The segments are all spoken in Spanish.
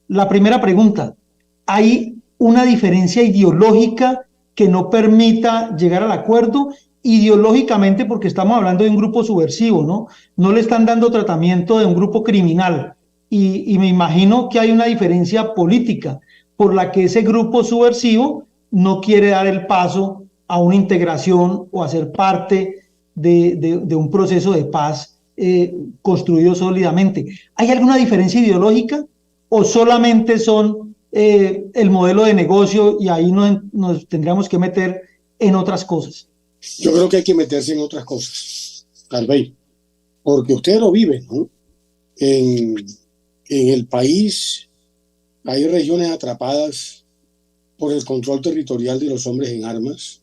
La primera pregunta, ¿hay una diferencia ideológica que no permita llegar al acuerdo? Ideológicamente, porque estamos hablando de un grupo subversivo, ¿no? No le están dando tratamiento de un grupo criminal. Y me imagino que hay una diferencia política por la que ese grupo subversivo no quiere dar el paso a una integración o a ser parte de un proceso de paz construido sólidamente. ¿Hay alguna diferencia ideológica o solamente son el modelo de negocio y ahí nos tendríamos que meter en otras cosas? Yo creo que hay que meterse en otras cosas, Carvey, porque ustedes lo viven, ¿no? En, en el país hay regiones atrapadas por el control territorial de los hombres en armas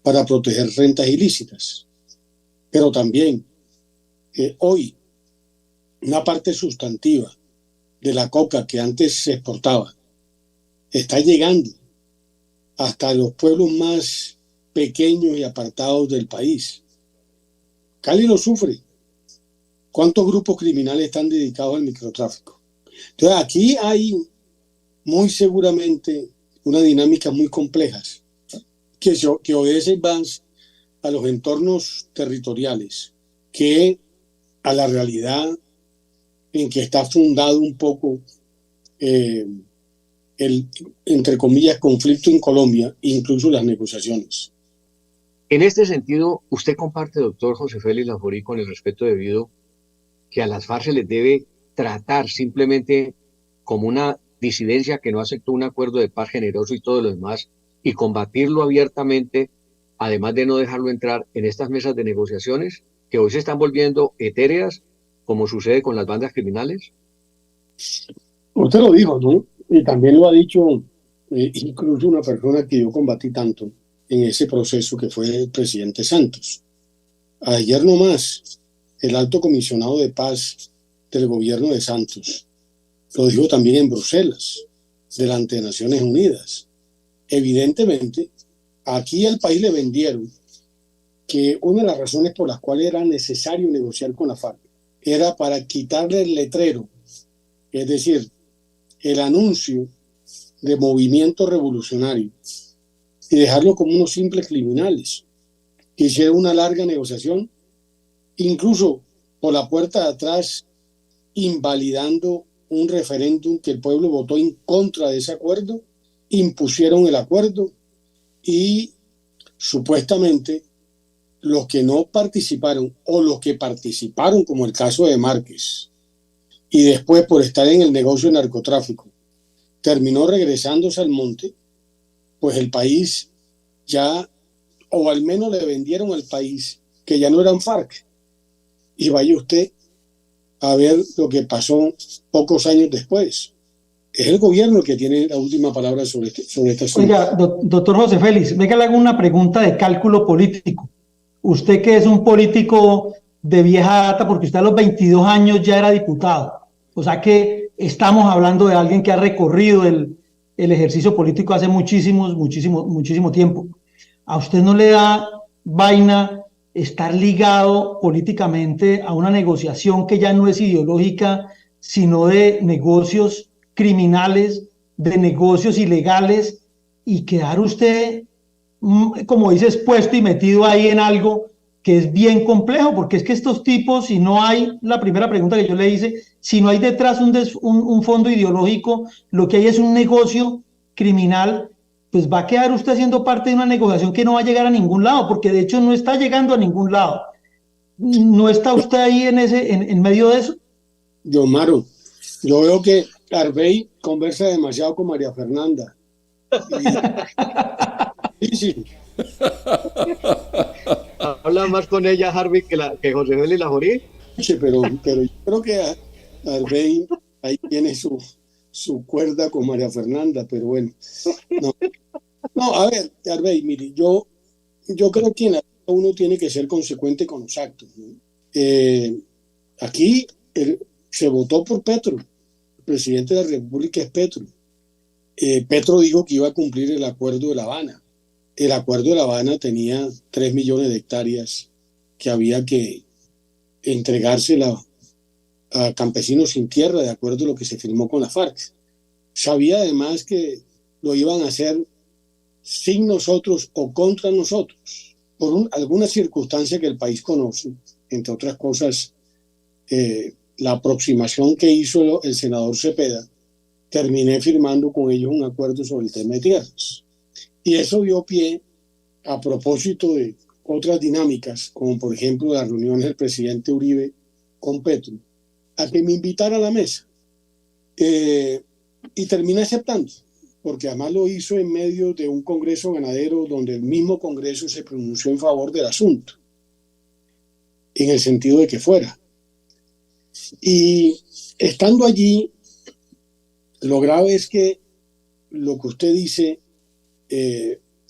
para proteger rentas ilícitas. Pero también hoy una parte sustantiva de la coca que antes se exportaba está llegando hasta los pueblos más pequeños y apartados del país. Cali lo sufre. ¿Cuántos grupos criminales están dedicados al microtráfico? Entonces aquí hay muy seguramente unas dinámicas muy complejas que obedecen más a los entornos territoriales que a la realidad en que está fundado un poco el, entre comillas, conflicto en Colombia, incluso las negociaciones. En este sentido, ¿usted comparte, doctor José Félix Laforí, con el respeto debido, que a las FARC se les debe tratar simplemente como una disidencia que no aceptó un acuerdo de paz generoso y todo lo demás, y combatirlo abiertamente, además de no dejarlo entrar en estas mesas de negociaciones que hoy se están volviendo etéreas, como sucede con las bandas criminales? Usted lo dijo, ¿no? Y también lo ha dicho incluso una persona que yo combatí tanto en ese proceso, que fue el presidente Santos. Ayer nomás, el alto comisionado de paz del gobierno de Santos lo dijo también en Bruselas, delante de Naciones Unidas. Evidentemente, aquí al país le vendieron que una de las razones por las cuales era necesario negociar con la FARC era para quitarle el letrero, es decir, el anuncio de movimiento revolucionario, y dejarlo como unos simples criminales. Hicieron una larga negociación, incluso por la puerta de atrás, invalidando un referéndum que el pueblo votó en contra de ese acuerdo, impusieron el acuerdo y supuestamente los que no participaron o los que participaron, como el caso de Márquez, y después por estar en el negocio de narcotráfico, terminó regresándose al monte, pues el país ya, o al menos le vendieron al país que ya no eran FARC. Y vaya usted a ver lo que pasó pocos años después. Es el gobierno el que tiene la última palabra sobre este asunto. Oiga, doctor José Félix, venga, le hago una pregunta de cálculo político. Usted que es un político de vieja data, porque usted a los 22 años ya era diputado. O sea que estamos hablando de alguien que ha recorrido el ejercicio político hace muchísimo tiempo. ¿A usted no le da vaina estar ligado políticamente a una negociación que ya no es ideológica, sino de negocios criminales, de negocios ilegales, y quedar usted, como dice, expuesto y metido ahí en algo que es bien complejo? Porque es que estos tipos, si no hay, la primera pregunta que yo le hice, si no hay detrás un fondo ideológico, lo que hay es un negocio criminal, pues va a quedar usted siendo parte de una negociación que no va a llegar a ningún lado, porque de hecho no está llegando a ningún lado. ¿No está usted ahí en medio de eso? Yo, Maro, yo veo que Arbey conversa demasiado con María Fernanda. Sí, sí. ¿Habla más con ella, Harvey, que José Félix Laforí? Sí, pero yo creo que Arbey ahí tiene su cuerda con María Fernanda, pero bueno. No, no, a ver, Arbey, mire, yo creo que en la vida uno tiene que ser consecuente con los actos, ¿no? Aquí se votó por Petro, el presidente de la República es Petro. Petro dijo que iba a cumplir el acuerdo de La Habana. El acuerdo de La Habana tenía 3 millones de hectáreas que había que entregársela a campesinos sin tierra, de acuerdo a lo que se firmó con la FARC. sabía además que lo iban a hacer sin nosotros o contra nosotros, por alguna circunstancia que el país conoce, entre otras cosas, la aproximación que hizo el senador Cepeda. Terminé firmando con ellos un acuerdo sobre el tema de tierras. Y eso dio pie, a propósito de otras dinámicas, como por ejemplo las reuniones del presidente Uribe con Petro, a que me invitara a la mesa. Y terminé aceptando, porque además lo hizo en medio de un congreso ganadero donde el mismo congreso se pronunció en favor del asunto, en el sentido de que fuera. Y estando allí, lo grave es que lo que usted dice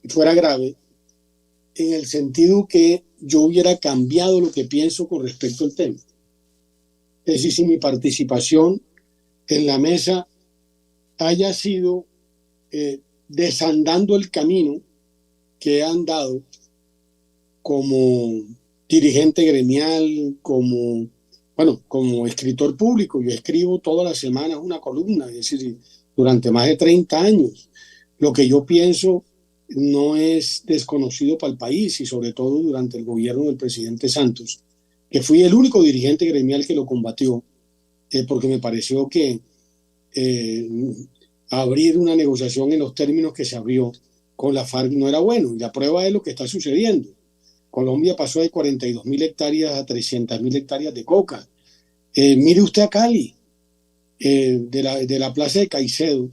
fuera grave en el sentido que yo hubiera cambiado lo que pienso con respecto al tema. Es decir, si mi participación en la mesa haya sido desandando el camino que he andado como dirigente gremial, como escritor público. Yo escribo todas las semanas una columna, es decir, durante más de 30 años. Lo que yo pienso no es desconocido para el país, y sobre todo durante el gobierno del presidente Santos, que fui el único dirigente gremial que lo combatió, porque me pareció que abrir una negociación en los términos que se abrió con la FARC no era bueno. Y la prueba es lo que está sucediendo. Colombia pasó de 42.000 hectáreas a 300.000 hectáreas de coca. Mire usted a Cali, de la plaza de Caicedo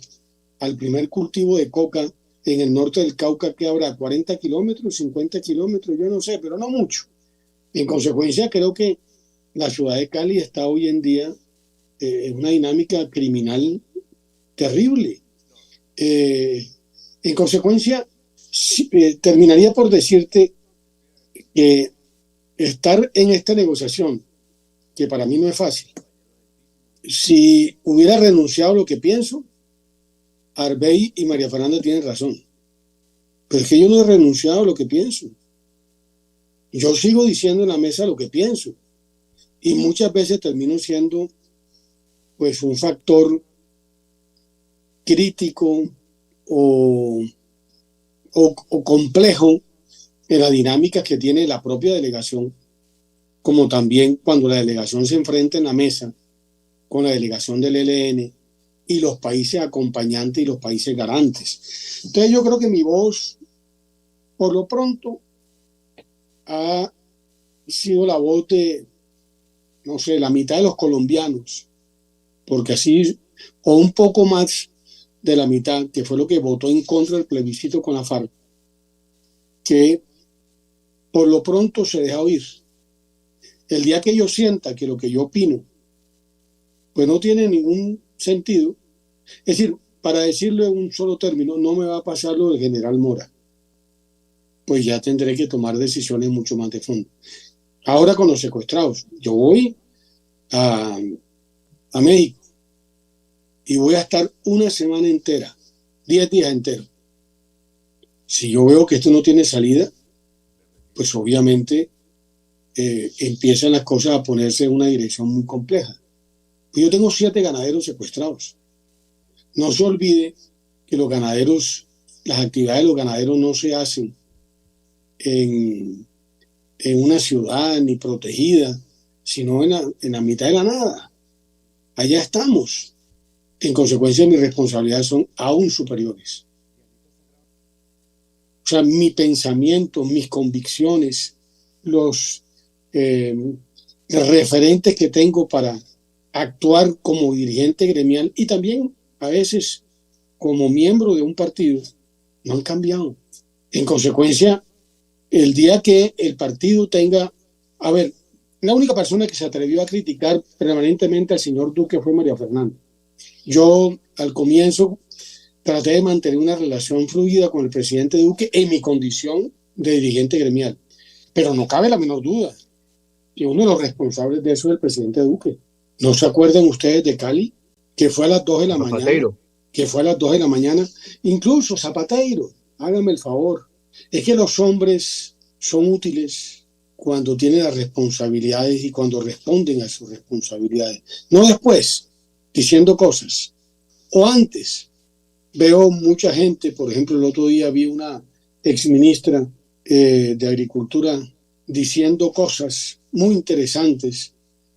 al primer cultivo de coca en el norte del Cauca, que habrá 40 kilómetros, 50 kilómetros, yo no sé, pero no mucho. En consecuencia, creo que la ciudad de Cali está hoy en día en una dinámica criminal terrible. En consecuencia, terminaría por decirte que estar en esta negociación, que para mí no es fácil, si hubiera renunciado a lo que pienso, Arbey y María Fernanda tienen razón. Pero es que yo no he renunciado a lo que pienso. Yo sigo diciendo en la mesa lo que pienso. Y muchas veces termino siendo pues un factor crítico o complejo en las dinámicas que tiene la propia delegación, como también cuando la delegación se enfrenta en la mesa con la delegación del ELN y los países acompañantes y los países garantes. Entonces yo creo que mi voz, por lo pronto, ha sido la voz de, no sé, la mitad de los colombianos, porque así, o un poco más de la mitad, que fue lo que votó en contra del plebiscito con la FARC, que por lo pronto se deja oír. El día que yo sienta que lo que yo opino pues no tiene ningún sentido, es decir, para decirlo en un solo término, no me va a pasar lo del general Mora, pues ya tendré que tomar decisiones mucho más de fondo. Ahora con los secuestrados, yo voy a México y voy a estar una semana entera, 10 días enteros. Si yo veo que esto no tiene salida, pues obviamente empiezan las cosas a ponerse en una dirección muy compleja. Yo tengo 7 ganaderos secuestrados. No se olvide que los ganaderos, las actividades de los ganaderos no se hacen en una ciudad ni protegida, sino en la mitad de la nada. Allá estamos. En consecuencia, mis responsabilidades son aún superiores. O sea, mi pensamiento, mis convicciones, los referentes que tengo para actuar como dirigente gremial y también a veces como miembro de un partido, no han cambiado. En consecuencia, el día que el partido tenga... A ver, la única persona que se atrevió a criticar permanentemente al señor Duque fue María Fernanda. Yo, al comienzo, traté de mantener una relación fluida con el presidente Duque en mi condición de dirigente gremial. Pero no cabe la menor duda que uno de los responsables de eso es el presidente Duque. ¿No se acuerdan ustedes de Cali? Que fue a las 2 de la mañana. Que fue a las 2 de la mañana. Incluso Zapateiro, hágame el favor. Es que los hombres son útiles cuando tienen las responsabilidades y cuando responden a sus responsabilidades. No después, diciendo cosas. O antes, veo mucha gente, por ejemplo, el otro día vi una exministra de Agricultura diciendo cosas muy interesantes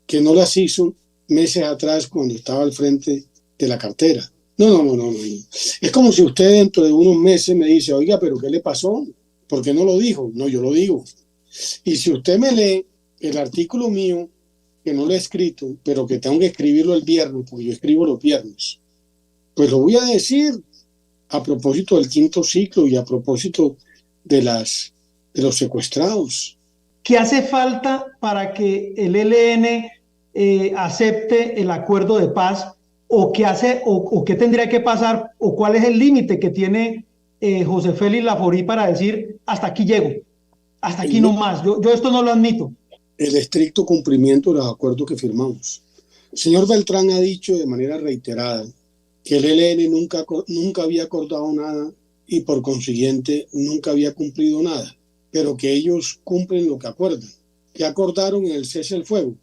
que no las hizo meses atrás cuando estaba al frente de la cartera. No. Es como si usted dentro de unos meses me dice, oiga, pero ¿qué le pasó? ¿Por qué no lo dijo? No, yo lo digo. Y si usted me lee el artículo mío, que no lo he escrito, pero que tengo que escribirlo el viernes, porque yo escribo los viernes, pues lo voy a decir a propósito del quinto ciclo y a propósito de los secuestrados. ¿Qué hace falta para que el ELN acepte el acuerdo de paz? ¿O qué hace, o qué tendría que pasar? ¿O cuál es el límite que tiene José Félix Laforí para decir hasta aquí llego, hasta aquí no más? Yo esto no lo admito. El estricto cumplimiento de los acuerdos que firmamos. El señor Beltrán ha dicho de manera reiterada que el ELN nunca había acordado nada y por consiguiente nunca había cumplido nada, pero que ellos cumplen lo que acuerdan. ¿Qué acordaron en el cese al fuego?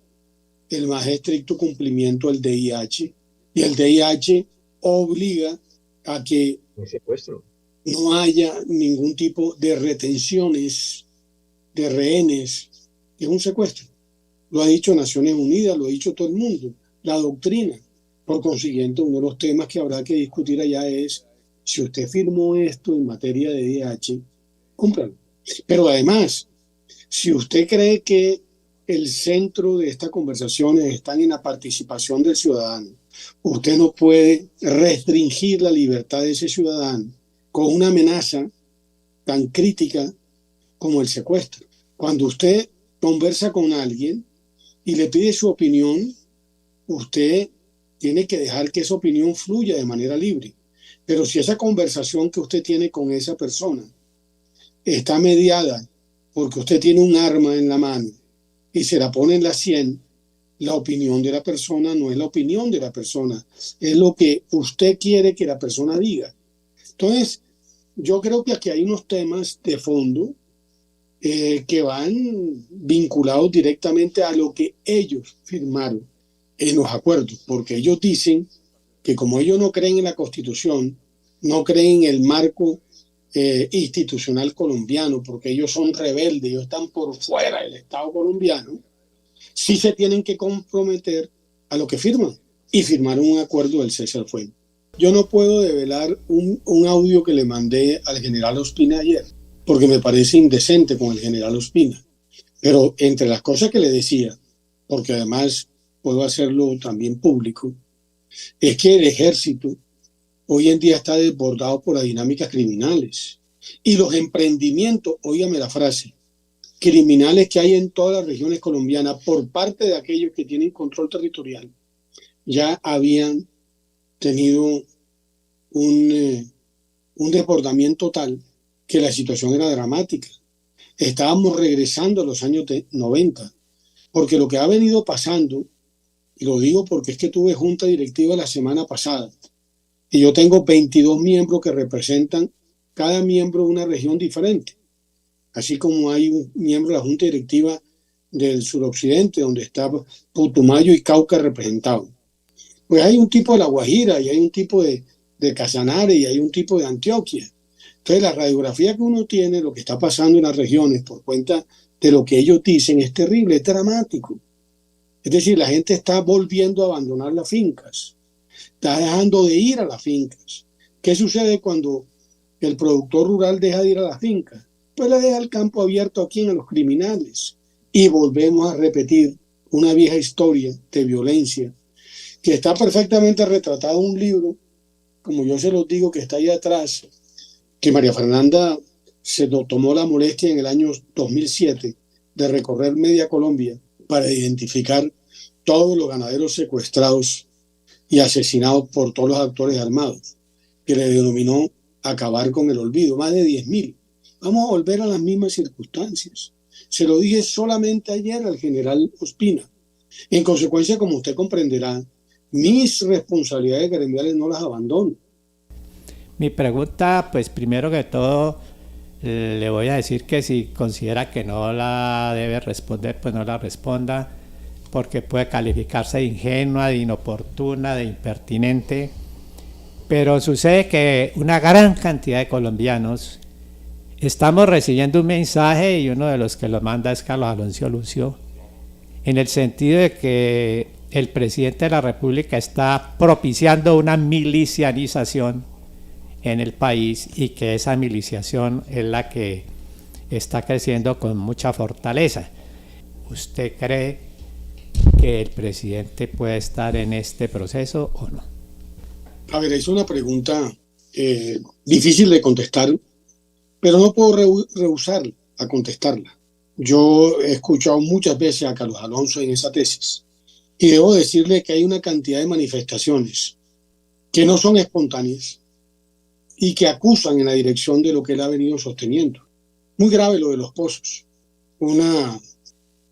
El más estricto cumplimiento del DIH, y el DIH obliga a que no haya ningún tipo de retenciones de rehenes. Es un secuestro. Lo ha dicho Naciones Unidas, lo ha dicho todo el mundo, la doctrina. Por consiguiente, uno de los temas que habrá que discutir allá es si usted firmó esto en materia de DH, cúmplalo. Pero además, si usted cree que el centro de estas conversaciones están en la participación del ciudadano, usted no puede restringir la libertad de ese ciudadano con una amenaza tan crítica como el secuestro. Cuando usted conversa con alguien y le pide su opinión, usted tiene que dejar que esa opinión fluya de manera libre. Pero si esa conversación que usted tiene con esa persona está mediada porque usted tiene un arma en la mano y se la pone en la sien, la opinión de la persona no es la opinión de la persona, es lo que usted quiere que la persona diga. Entonces, yo creo que aquí hay unos temas de fondo que van vinculados directamente a lo que ellos firmaron en los acuerdos, porque ellos dicen que como ellos no creen en la Constitución, no creen en el marco institucional colombiano, porque ellos son rebeldes, ellos están por fuera del Estado colombiano, sí se tienen que comprometer a lo que firman, y firmaron un acuerdo del cese al fuego. Yo no puedo develar un audio que le mandé al general Ospina ayer, porque me parece indecente con el general Ospina. Pero entre las cosas que le decía, porque además puedo hacerlo también público, es que el ejército hoy en día está desbordado por las dinámicas criminales. Y los emprendimientos, óigame la frase, criminales que hay en todas las regiones colombianas por parte de aquellos que tienen control territorial, ya habían tenido un desbordamiento tal que la situación era dramática. Estábamos regresando a los años 90, porque lo que ha venido pasando, y lo digo porque es que tuve junta directiva la semana pasada, y yo tengo 22 miembros que representan cada miembro de una región diferente, así como hay un miembro de la junta directiva del suroccidente, donde está Putumayo y Cauca representados. Pues hay un tipo de La Guajira, y hay un tipo de Casanare, y hay un tipo de Antioquia. Entonces la radiografía que uno tiene, lo que está pasando en las regiones por cuenta de lo que ellos dicen, es terrible, es dramático. Es decir, la gente está volviendo a abandonar las fincas, está dejando de ir a las fincas. ¿Qué sucede cuando el productor rural deja de ir a las fincas? Pues le deja el campo abierto a quién, a los criminales. Y volvemos a repetir una vieja historia de violencia que está perfectamente retratada en un libro, como yo se los digo, que está ahí atrás, que María Fernanda se tomó la molestia en el año 2007 de recorrer media Colombia para identificar todos los ganaderos secuestrados y asesinados por todos los actores armados, que le denominó acabar con el olvido, más de 10.000. Vamos a volver a las mismas circunstancias. Se lo dije solamente ayer al general Ospina. En consecuencia, como usted comprenderá, mis responsabilidades gremiales no las abandono. Mi pregunta, pues primero que todo, le voy a decir que si considera que no la debe responder, pues no la responda, porque puede calificarse de ingenua, de inoportuna, de impertinente. Pero sucede que una gran cantidad de colombianos estamos recibiendo un mensaje, y uno de los que lo manda es Carlos Alonso Lucio, en el sentido de que el presidente de la República está propiciando una milicianización en el país, y que esa miliciación es la que está creciendo con mucha fortaleza. ¿Usted cree que el presidente puede estar en este proceso o no? A ver, es una pregunta difícil de contestar, pero no puedo rehusar a contestarla. Yo he escuchado muchas veces a Carlos Alonso en esa tesis, y debo decirle que hay una cantidad de manifestaciones que no son espontáneas y que acusan en la dirección de lo que él ha venido sosteniendo. Muy grave lo de los pozos. Una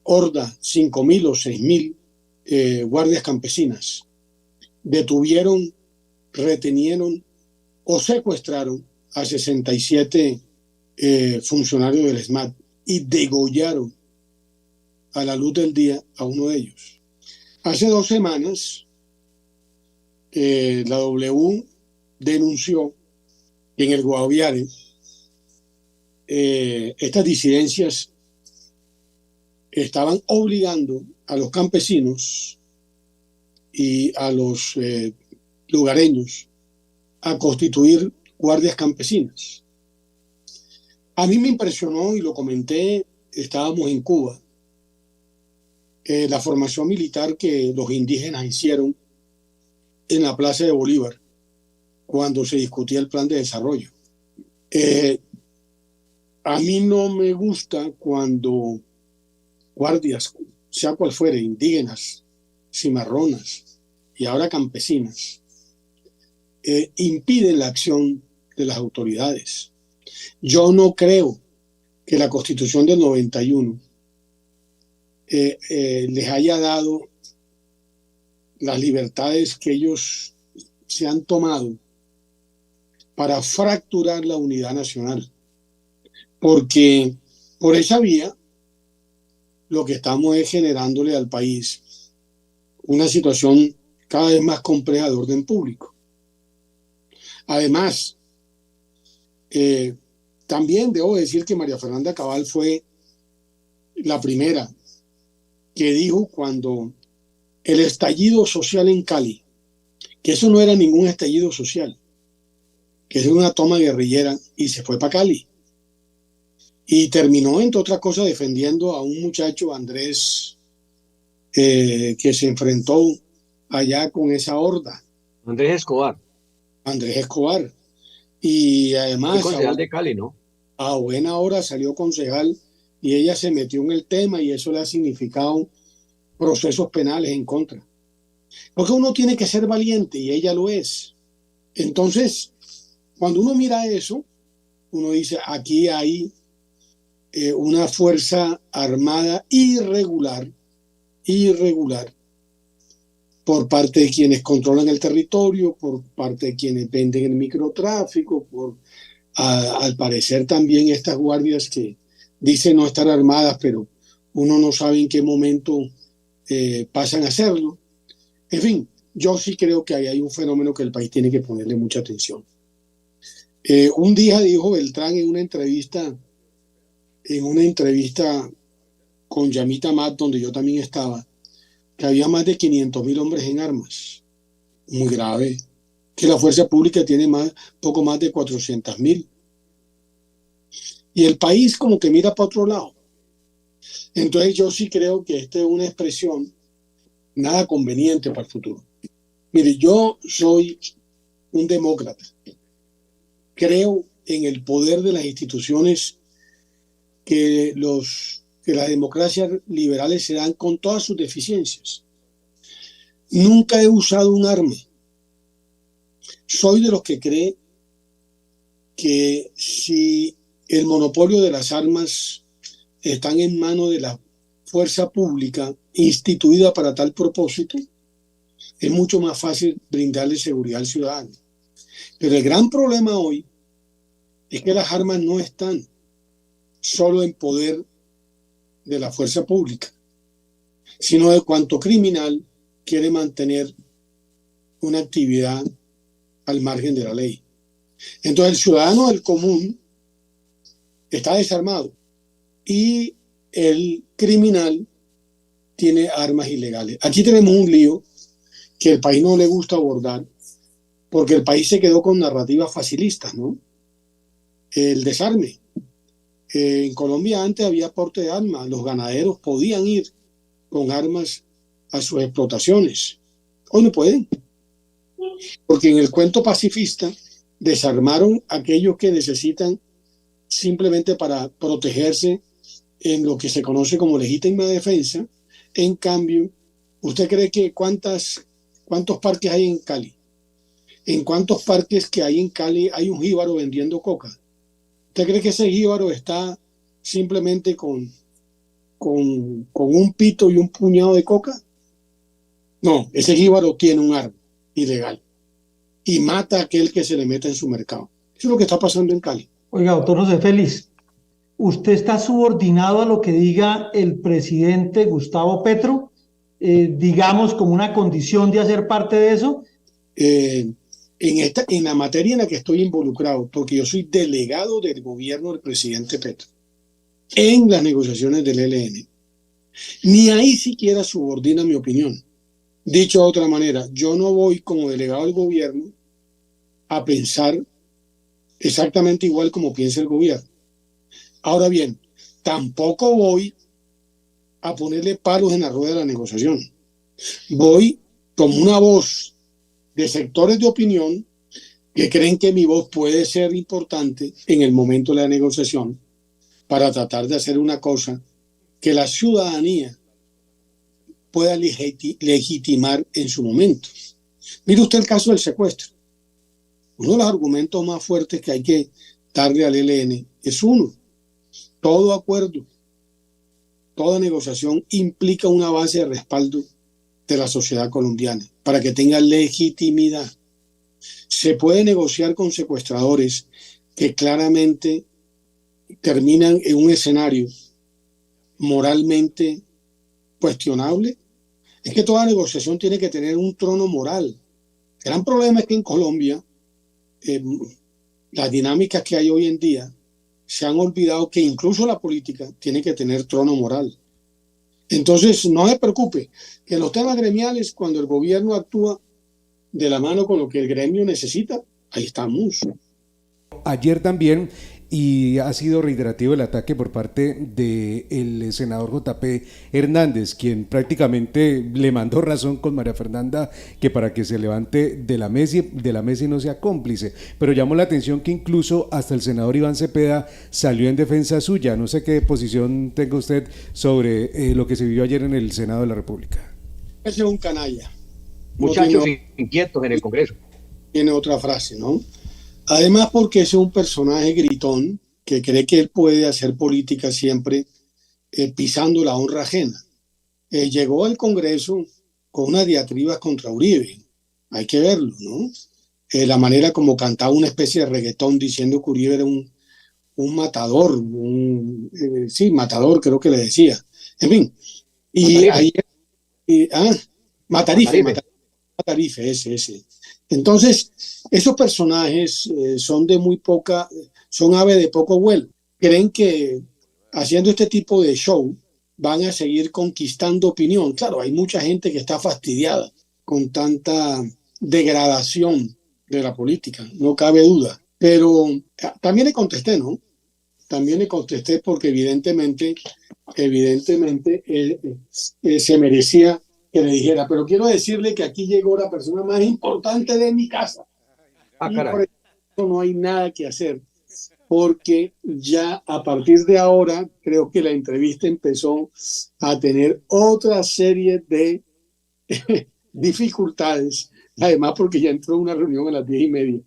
horda, 5.000 o 6.000 guardias campesinas detuvieron, retenieron o secuestraron a 67 funcionarios del SMAT y degollaron a la luz del día a uno de ellos. Hace 2 semanas, la W denunció que en el Guaviare estas disidencias estaban obligando a los campesinos y a los lugareños a constituir guardias campesinas. A mí me impresionó, y lo comenté, estábamos en Cuba, la formación militar que los indígenas hicieron en la Plaza de Bolívar cuando se discutía el plan de desarrollo. A mí no me gusta cuando guardias, sea cual fuere, indígenas, cimarronas y ahora campesinas, impiden la acción de las autoridades. Yo no creo que la Constitución del 91 les haya dado las libertades que ellos se han tomado para fracturar la unidad nacional, porque por esa vía lo que estamos es generándole al país una situación cada vez más compleja de orden público. Además, también debo decir que María Fernanda Cabal fue la primera que dijo, cuando el estallido social en Cali, que eso no era ningún estallido social, que era una toma guerrillera, y se fue para Cali. Y terminó, entre otras cosas, defendiendo a un muchacho, Andrés, que se enfrentó allá con esa horda. Andrés Escobar. Andrés Escobar. Y además, Fue concejal de Cali, ¿no? A buena hora salió concejal, y ella se metió en el tema, y eso le ha significado procesos penales en contra. Porque uno tiene que ser valiente, y ella lo es. Entonces, cuando uno mira eso, uno dice, aquí hay una fuerza armada irregular, por parte de quienes controlan el territorio, por parte de quienes venden el microtráfico, al parecer también estas guardias que dicen no estar armadas, pero uno no sabe en qué momento pasan a hacerlo. En fin, yo sí creo que ahí hay un fenómeno que el país tiene que ponerle mucha atención. Un día dijo Beltrán en una entrevista con Yamita Mat, donde yo también estaba, que había más de 500.000 hombres en armas. Muy grave. Que la fuerza pública tiene poco más de 400.000. Y el país como que mira para otro lado. Entonces yo sí creo que esta es una expresión nada conveniente para el futuro. Mire, yo soy un demócrata. Creo en el poder de las instituciones, que las democracias liberales se dan con todas sus deficiencias. Nunca he usado un arma. Soy de los que cree que si el monopolio de las armas están en manos de la fuerza pública instituida para tal propósito, es mucho más fácil brindarle seguridad al ciudadano. Pero el gran problema hoy es que las armas no están solo en poder de la fuerza pública, sino de cuánto criminal quiere mantener una actividad al margen de la ley. Entonces el ciudadano del común está desarmado y el criminal tiene armas ilegales. Aquí tenemos un lío que el país no le gusta abordar porque el país se quedó con narrativas facilistas, ¿no? El desarme. En Colombia antes había porte de armas, los ganaderos podían ir con armas a sus explotaciones. Hoy no pueden, porque en el cuento pacifista desarmaron a aquellos que necesitan simplemente para protegerse en lo que se conoce como legítima defensa. En cambio, ¿usted cree que cuántos parques hay en Cali? ¿En cuántos parques que hay en Cali hay un jíbaro vendiendo coca? ¿Usted cree que ese jíbaro está simplemente con un pito y un puñado de coca? No, ese jíbaro tiene un arma ilegal y mata a aquel que se le meta en su mercado. Eso es lo que está pasando en Cali. Oiga, doctor José Félix, ¿usted está subordinado a lo que diga el presidente Gustavo Petro? Digamos, como una condición de hacer parte de eso. En la materia en la que estoy involucrado, porque yo soy delegado del gobierno del presidente Petro, en las negociaciones del ELN, ni ahí siquiera subordina mi opinión. Dicho de otra manera, yo no voy como delegado del gobierno a pensar exactamente igual como piensa el gobierno. Ahora bien, tampoco voy a ponerle palos en la rueda de la negociación. Voy como una voz de sectores de opinión que creen que mi voz puede ser importante en el momento de la negociación para tratar de hacer una cosa que la ciudadanía pueda legitimar en su momento. Mire usted el caso del secuestro. Uno de los argumentos más fuertes que hay que darle al ELN es uno. Todo acuerdo, toda negociación implica una base de respaldo de la sociedad colombiana para que tenga legitimidad. Se puede negociar con secuestradores que claramente terminan en un escenario moralmente cuestionable. Es que toda negociación tiene que tener un trono moral. El gran problema es que en Colombia las dinámicas que hay hoy en día se han olvidado que incluso la política tiene que tener trono moral. Entonces, no se preocupe, que en los temas gremiales, cuando el gobierno actúa de la mano con lo que el gremio necesita, ahí estamos. Ayer también, y ha sido reiterativo el ataque por parte del senador JP Hernández, quien prácticamente le mandó razón con María Fernanda que para que se levante de la mesa y no sea cómplice, pero llamó la atención que incluso hasta el senador Iván Cepeda salió en defensa suya. No sé qué posición tenga usted sobre lo que se vivió ayer en el Senado de la República. Ese es un canalla. Muchachos inquietos en el Congreso. Tiene otra frase, ¿no? Además, porque ese es un personaje gritón que cree que él puede hacer política siempre pisando la honra ajena. Llegó al Congreso con unas diatribas contra Uribe. Hay que verlo, ¿no? La manera como cantaba una especie de reggaetón diciendo que Uribe era un matador, sí, matador creo que le decía. En fin, y ayer... Matarife, ese. Entonces, esos personajes son ave de poco vuelo. Creen que haciendo este tipo de show van a seguir conquistando opinión. Claro, hay mucha gente que está fastidiada con tanta degradación de la política, no cabe duda. Pero también le contesté, ¿no? También le contesté porque evidentemente se merecía que le dijera, pero quiero decirle que aquí llegó la persona más importante de mi casa. Y por eso no hay nada que hacer, porque ya a partir de ahora creo que la entrevista empezó a tener otra serie de dificultades, además porque ya entró a una reunión a las 10:30.